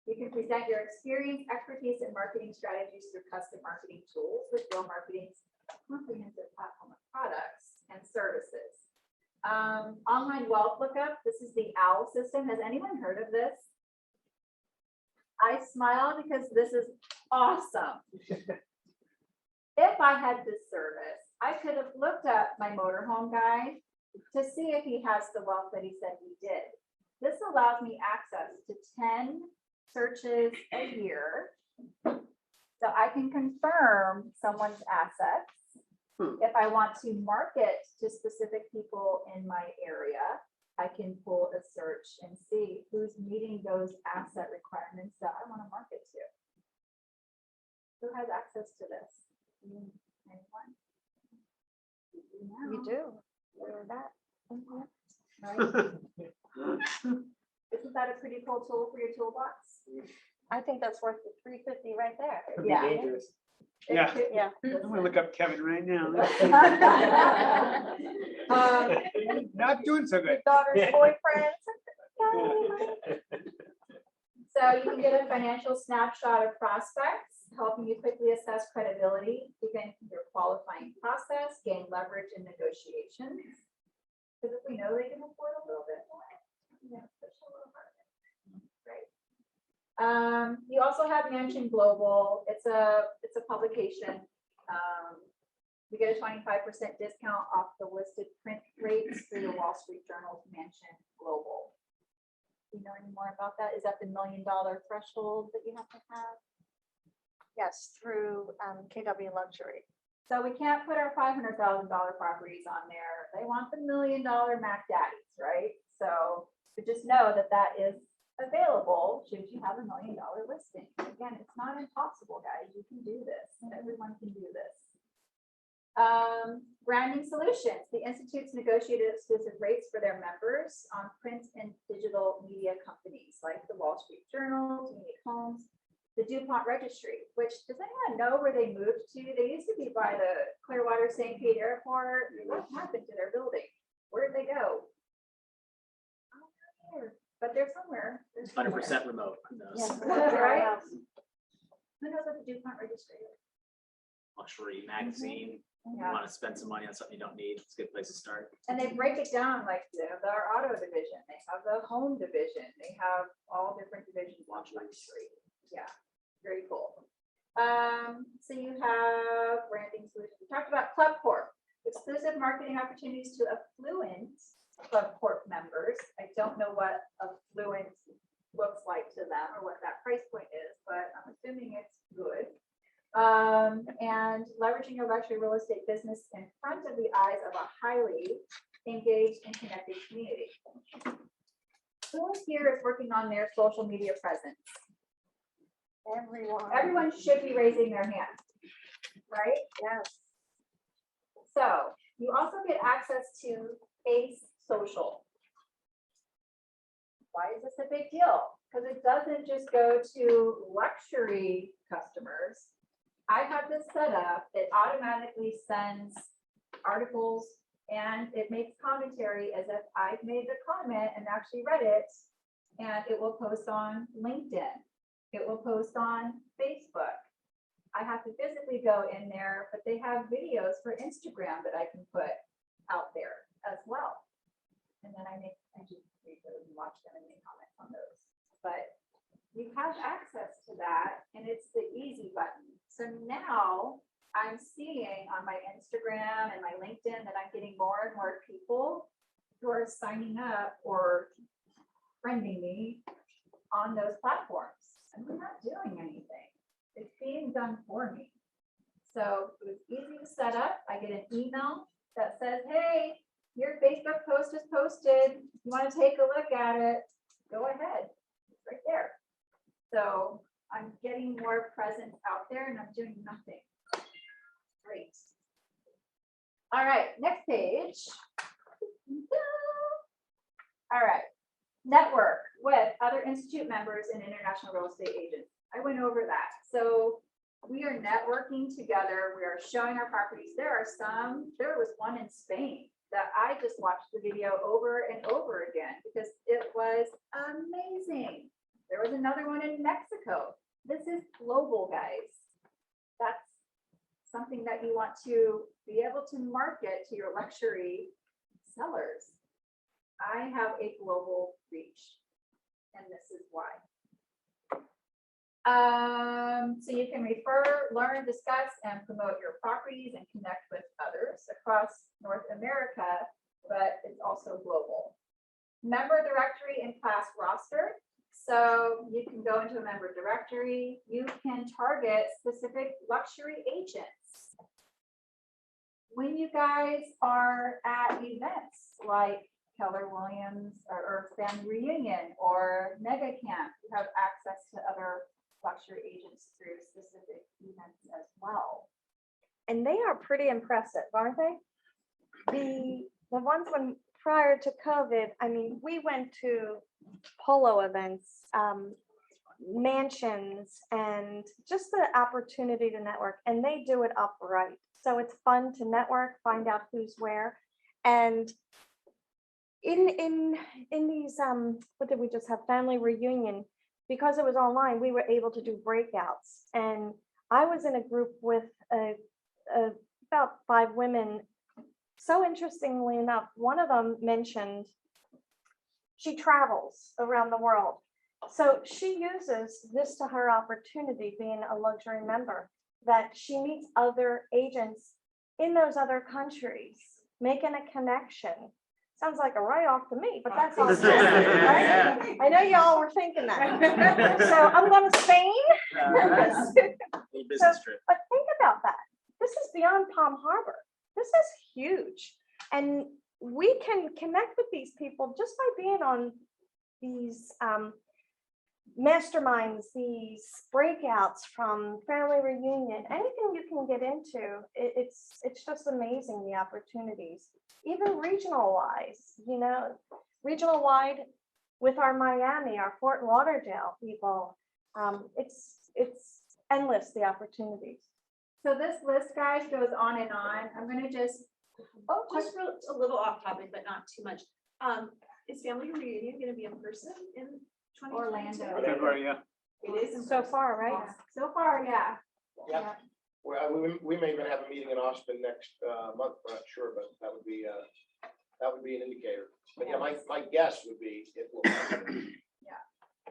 You can present your experience, expertise, and marketing strategies through custom marketing tools with Real Marketing's comprehensive platform of products and services. Online wealth lookup. This is the OWL system. Has anyone heard of this? I smile because this is awesome. If I had this service, I could have looked up my motorhome guy to see if he has the wealth that he said he did. This allows me access to 10 searches a year. So I can confirm someone's assets. If I want to market to specific people in my area, I can pull a search and see who's meeting those asset requirements that I want to market to. Who has access to this? Anyone? You do. You're that. Right? Isn't that a pretty cool tool for your toolbox? I think that's worth the 350 right there. Could be Yeah. dangerous. It Yeah. could- Yeah. I'm gonna look up Kevin right now. Not doing so good. Daughter's boyfriend. So you can get a financial snapshot of prospects, helping you quickly assess credibility, begin your qualifying process, gain leverage in negotiations. Because if we know they can afford a little bit more, push a little harder. Right. You also have Mansion Global. It's a publication. We get a 25% discount off the listed print rates through the Wall Street Journal's Mansion Global. Do you know any more about that? Is that the $1 million threshold that you have to have? Yes, through KW Luxury. So we can't put our $500,000 properties on there. They want the $1 million Mac Daddies, right? So but just know that that is available should you have a $1 million listing. Again, it's not impossible, guys. You can do this. Everyone can do this. Branding solutions. The Institute's negotiated exclusive rates for their members on print and digital media companies like the Wall Street Journal, Unique Homes, the DuPont Registry, which does anyone know where they moved to? They used to be by the Clearwater St. Pete Airport. What happened to their building? Where did they go? Oh, they're here. But they're somewhere. They're somewhere. 100% remote. Who knows? Yes, right? Who knows what the DuPont Registry is? Luxury magazine. You Yeah. want to spend some money on something you don't need. It's a good place to start. And they break it down like they have our auto division, they have the home division, they have all different divisions on luxury. Yeah, very cool. So you have branding solutions. We talked about Club Corp, exclusive exclusive marketing opportunities to affluent Club Corp members. I don't know what affluent looks like to them or what that price point is, but I'm assuming it's good. And leveraging your luxury real estate business in front of the eyes of a highly engaged and connected community. Who here is working on their social media presence? Everyone. Everyone should be raising their hand, right? Yes. So you also get access to Ace Social. Why is this a big deal? Because it doesn't just go to luxury customers. I have this set up, it automatically sends articles and it makes commentary as if I've made the comment and actually read it. And it will post on LinkedIn. It will post on Facebook. I have to physically go in there, but they have videos for Instagram that I can put out there as well. And then I just read those and watch them and make comments on those. But you have access to that and it's the easy button. So now I'm seeing on my Instagram and my LinkedIn that I'm getting more and more people who are signing up or friending me on those platforms. And we're not doing anything. It's being done for me. So it was easy to set up. I get an email that says, hey, your Facebook post is posted. You want to take a look at it? Go ahead. It's right there. So I'm getting more presence out there and I'm doing nothing. Great. All right, next page. All right. Network with other institute members and international real estate agents. I went over that. So we are networking together. We are showing our properties. There was one in Spain that I just watched the video over and over again because it was amazing. There was another one in Mexico. This is global, guys. That's something that you want to be able to market to your luxury sellers. I have a global reach, and this is why. So you can refer, learn, discuss, and promote your properties and connect with others across North America, but it's also global. Member directory and class roster. So you can go into a member directory. You can target specific luxury agents. When you guys are at events like Keller Williams or Family Reunion or Mega Camp, you have access to other luxury agents through specific events as well. And they are pretty impressive, aren't they? The ones when prior to COVID, I mean, we went to polo events, mansions, and just the opportunity to network, and they do it upright. So it's fun to network, find out who's where. And in these, what did we just have? Family Reunion, because it was online, we were able to do breakouts. And I was in a group with about 5 women. So interestingly enough, one of them mentioned she travels around the world. So she uses this to her opportunity, being a luxury member, that she meets other agents in those other countries, making a connection. Sounds like a write-off to me, but that's all. Right? I know y'all were thinking that. So I'm going to Spain. Little business trip. But think about that. This is beyond Palm Harbor. This is huge. And we can connect with these people just by being on these masterminds, these breakouts from Family Reunion, anything you can get into, it's just amazing, the opportunities, even regional wise, regional wide with our Miami, our Fort Lauderdale people. It's endless, the opportunities. So this list, guys, goes on and on. I'm going to just A little off topic, but not too much. Is Family Reunion gonna be in person in 2022? Orlando. February, yeah. It is. So far, right? So far, yeah. Yeah. Well, we may even have a meeting in Austin next month, we're not sure, but that would be an indicator. But yeah, my guess would be it will happen.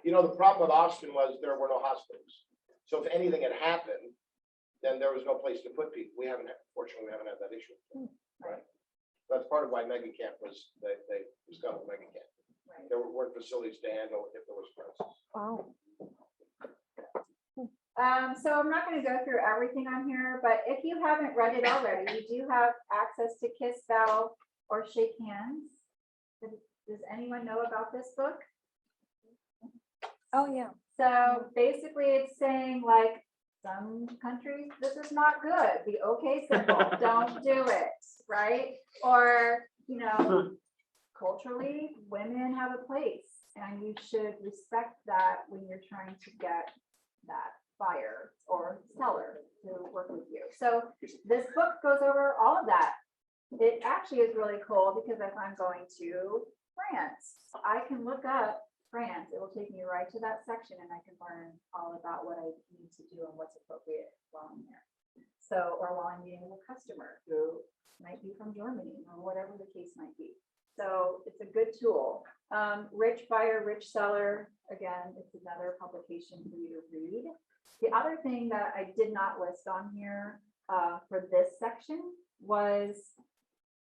Yeah. The problem with Austin was there were no hospitals. So if anything had happened, then there was no place to put people. Fortunately, we haven't had that issue. Right. That's part of why Mega Camp was, they discovered Mega Camp. There weren't facilities to handle if there was crisis. Wow. So I'm not gonna go through everything on here, but if you haven't read it already, you do have access to kiss, bow, or shake hands. Does anyone know about this book? Oh, yeah. So basically it's saying like, some countries, this is not good, the okay symbol, don't do it, right? Or, you know, culturally, women have a place and you should respect that when you're trying to get that buyer or seller to work with you. So this book goes over all of that. It actually is really cool because if I'm going to France, I can look up France, it will take me right to that section and I can learn all about what I need to do and what's appropriate while I'm there. So, or while I'm meeting with a customer who might be from Germany or whatever the case might be. So it's a good tool. Rich Buyer, Rich Seller, again, it's another publication for you to read. The other thing that I did not list on here for this section was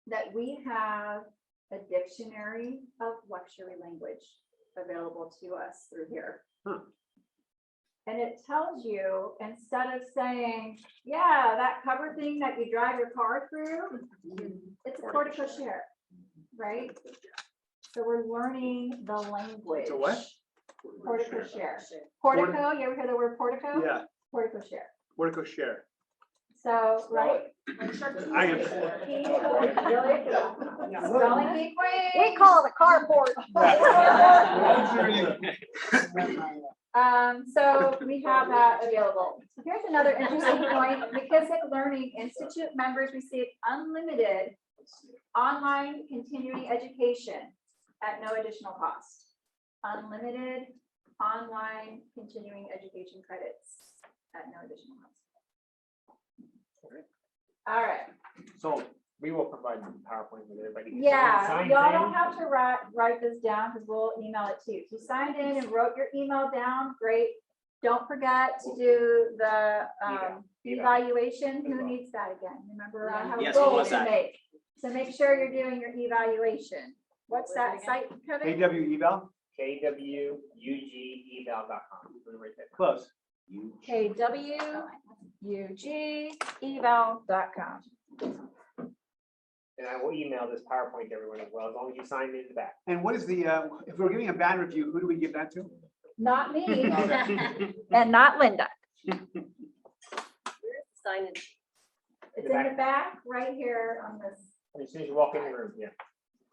that we have a dictionary of luxury language available to us through here. And it tells you, instead of saying, yeah, that cover thing that you drive your car through, it's a portico share, right? So we're learning the language. It's a what? Portico share. Portico, you ever hear the word portico? Yeah, Portico share. Portico share. So, right? I am. Spelling bee queen. We call it a carport. So we have that available. Here's another interesting point. McKissick Learning Institute members receive unlimited online continuing education at no additional cost. Unlimited online continuing education credits at no additional cost. All right. So we will provide the PowerPoint with everybody. Yeah, Signs y'all in. don't have to write this down because we'll email it to you. If you signed in and wrote your email down, great. Don't forget to do the evaluation. Who needs that again? Remember, I have Yes, what goals was to that? make. So make sure you're doing your evaluation. What's that site, Kevin? AW eval, kwugeval.com. Right there. close. KWUGeval.com. And I will email this PowerPoint to everyone as well, as long as you sign in the back. And what is the, if we're giving a bad review, who do we give that to? Not me. And not Linda. Sign in. It's in the back, right here on this. As soon as you walk in the room, yeah.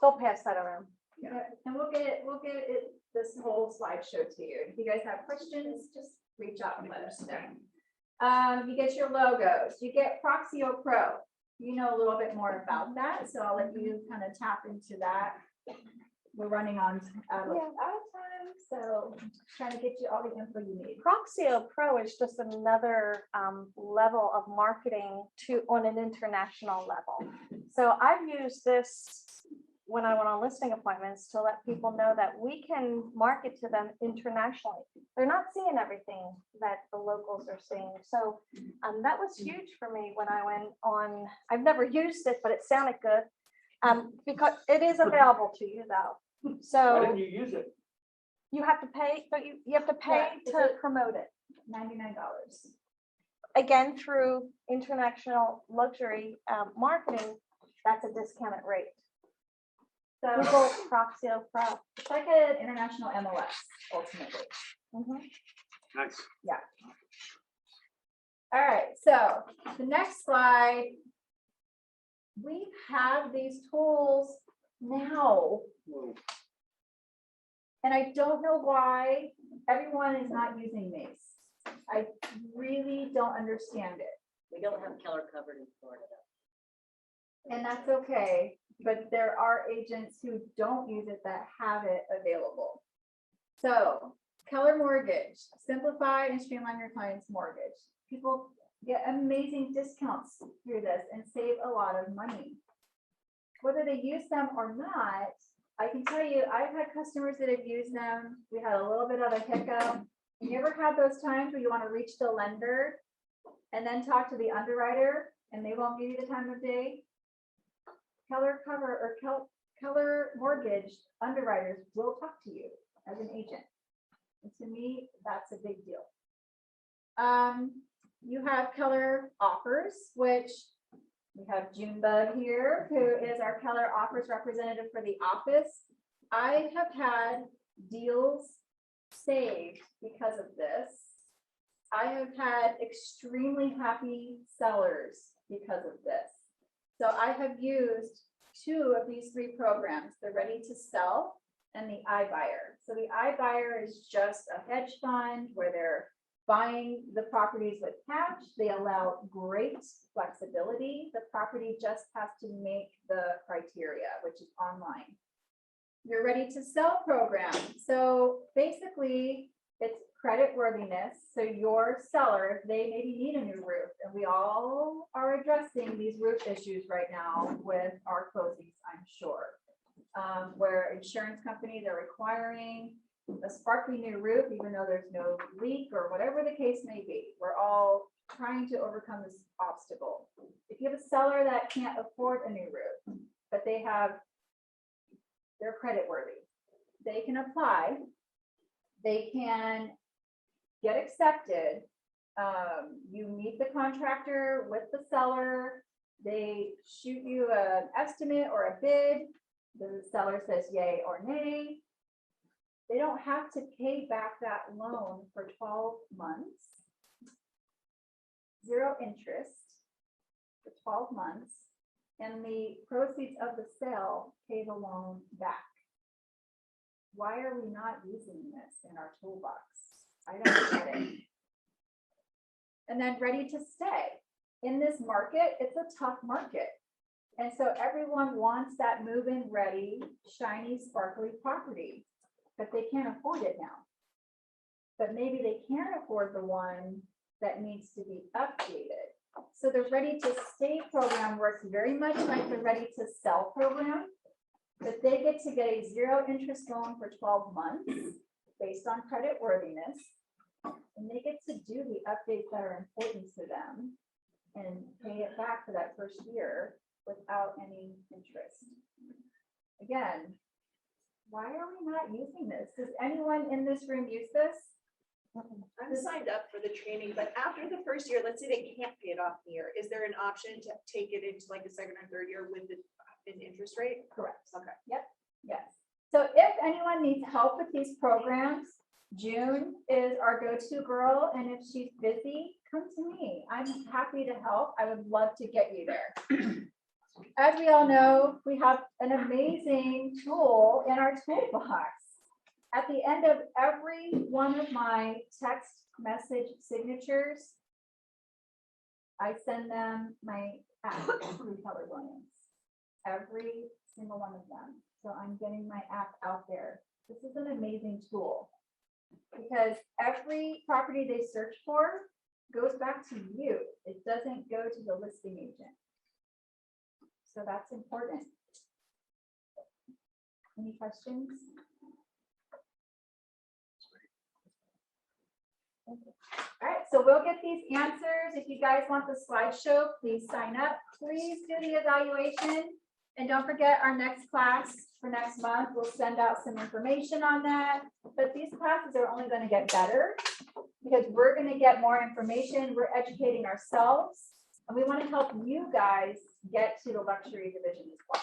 They'll pass that around. Yeah, and we'll get it, this whole slideshow to you. If you guys have questions, just reach out and let us know. You get your logos, you get Proxio Pro. You know a little bit more about that, so I'll let you kind of tap into that. We're running on out of time, so I'm just trying to get you all the info you need. Proxio Pro is just another level of marketing on an international level. So I've used this when I went on listing appointments to let people know that we can market to them internationally. They're not seeing everything that the locals are seeing. So that was huge for me when I went on. I've never used it, but it sounded good. Because it is available to you though. Why So didn't you use it? you have to pay, but you have to pay Yeah, to promote it. $99. Again, through international luxury marketing, that's a discounted rate. So Google Proxio Pro. it's like an international MLS ultimately. Mhm. Nice. All right, so the next slide. We have these tools now. And I don't know why everyone is not using these. I really don't understand it. We don't have Keller covered in Florida. And that's okay, but there are agents who don't use it that have it available. So Keller Mortgage, simplify and streamline your client's mortgage. People get amazing discounts through this and save a lot of money. Whether they use them or not, I can tell you, I've had customers that have used them. We had a little bit of a hiccup. You ever have those times where you want to reach the lender and then talk to the underwriter and they won't give you the time of day? Keller Cover or Keller Mortgage underwriters will talk to you as an agent. And to me, that's a big deal. You have Keller Offers, which we have Junebug here, who is our Keller Offers representative for the office. I have had deals saved because of this. I have had extremely happy sellers because of this. So I have used 2 of these 3 programs, the Ready to Sell and the iBuyer. So the iBuyer is just a hedge fund where they're buying the properties with cash. They allow great flexibility. The property just has to make the criteria, which is online. Your Ready to Sell program. So basically, it's credit worthiness. So your seller, if they maybe need a new roof, and we all are addressing these roof issues right now with our closings, I'm sure. Where insurance companies are requiring a sparkly new roof, even though there's no leak or whatever the case may be. We're all trying to overcome this obstacle. If you have a seller that can't afford a new roof, but they're credit worthy, they can apply, they can get accepted. You meet the contractor with the seller, they shoot you an estimate or a bid, the seller says yay or nay. They don't have to pay back that loan for 12 months. 0 interest for 12 months. And the proceeds of the sale pay the loan back. Why are we not using this in our toolbox? I don't get it. And then Ready to Stay. In this market, it's a tough market. And so everyone wants that move-in ready, shiny, sparkly property, but they can't afford it now. But maybe they can afford the one that needs to be updated. So the Ready to Stay program works very much like the Ready to Sell program, but they get to get a 0 interest loan for 12 months based on credit worthiness. And they get to do the updates that are important to them and pay it back for that first year without any interest. Again, why are we not using this? Does anyone in this room use this? I'm signed up for the training, but after the first year, let's say they can't pay it off in a year, is there an option to take it into like the 2nd or 3rd year with an interest rate? Correct. Okay. Yep. Yes. So if anyone needs help with these programs, June is our go-to girl, and if she's busy, come to me. I'm happy to help. I would love to get you there. As we all know, we have an amazing tool in our toolbox. At the end of every one of my text message signatures, I send them my app through Keller Williams. Every single one of them. So I'm getting my app out there. This is an amazing tool because every property they search for goes back to you. It doesn't go to the listing agent. So that's important. Any questions? All right, so we'll get these answers. If you guys want the slideshow, please sign up. Please do the evaluation. And don't forget our next class for next month. We'll send out some information on that. But these classes are only going to get better because we're going to get more information. We're educating ourselves. And we want to help you guys get to the luxury division as well.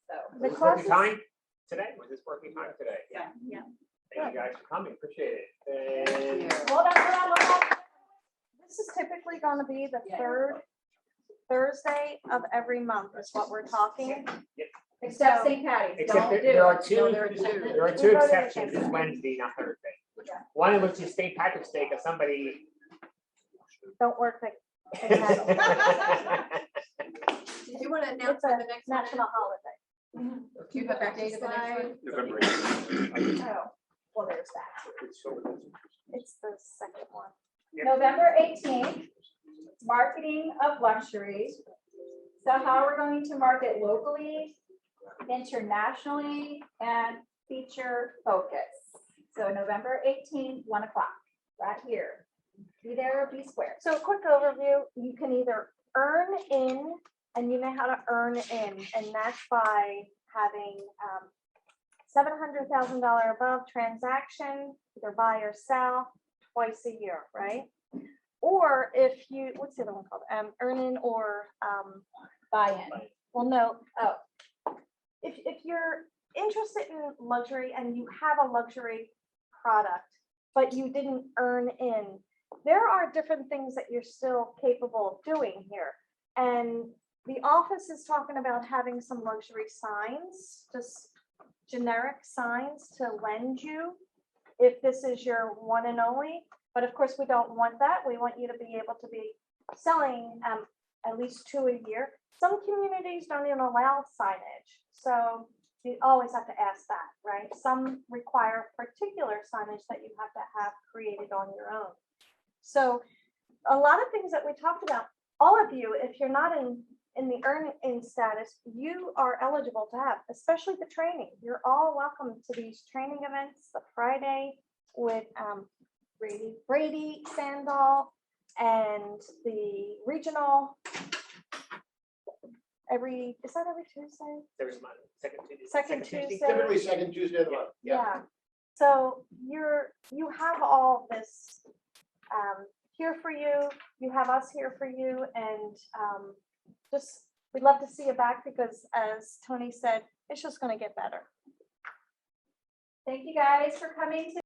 So The Was this working classes, time today? Was this working time today? Yeah. Thank you guys for coming. Appreciate it. And hold on. this is typically going to be the 3rd Thursday of every month is what we're talking. Except St. Patty's. except Don't do there are it. two, No, there are two. there are two exceptions. It's Wednesday, not Thursday. One of which is St. Patrick's Day, because somebody. Don't work the. Did you want to announce It's for a the next one? national holiday. Do you have that date of the next one? November. Oh, well, there's that. It's the second one. November 18th, marketing of luxury. So how we're going to market locally, internationally, and feature focus. So November 18th, 1 o'clock, right here. Be there or be square. So a quick overview, you can either earn in and you know how to earn in, and that's by having $700,000 above transaction, either buy or sell twice a year, right? Or if you, what's the other one called? Earn in or Buy-in. well, no, if you're interested in luxury and you have a luxury product, but you didn't earn in, there are different things that you're still capable of doing here. And the office is talking about having some luxury signs, just generic signs to lend you if this is your one and only. But of course, we don't want that. We want you to be able to be selling at least 2 a year. Some communities don't even allow signage, so you always have to ask that, right? Some require particular signage that you have to have created on your own. So a lot of things that we talked about, all of you, if you're not in the earn-in status, you are eligible to have, especially the training. You're all welcome to these training events, the Friday with Brady Sandal and the regional is that every Tuesday? There's my second Tuesday. Second Tuesday. Typically second Tuesday of the month. Yeah. So you have all this here for you. You have us here for you, and just we'd love to see you back because, as Tony said, it's just going to get better. Thank you guys for coming to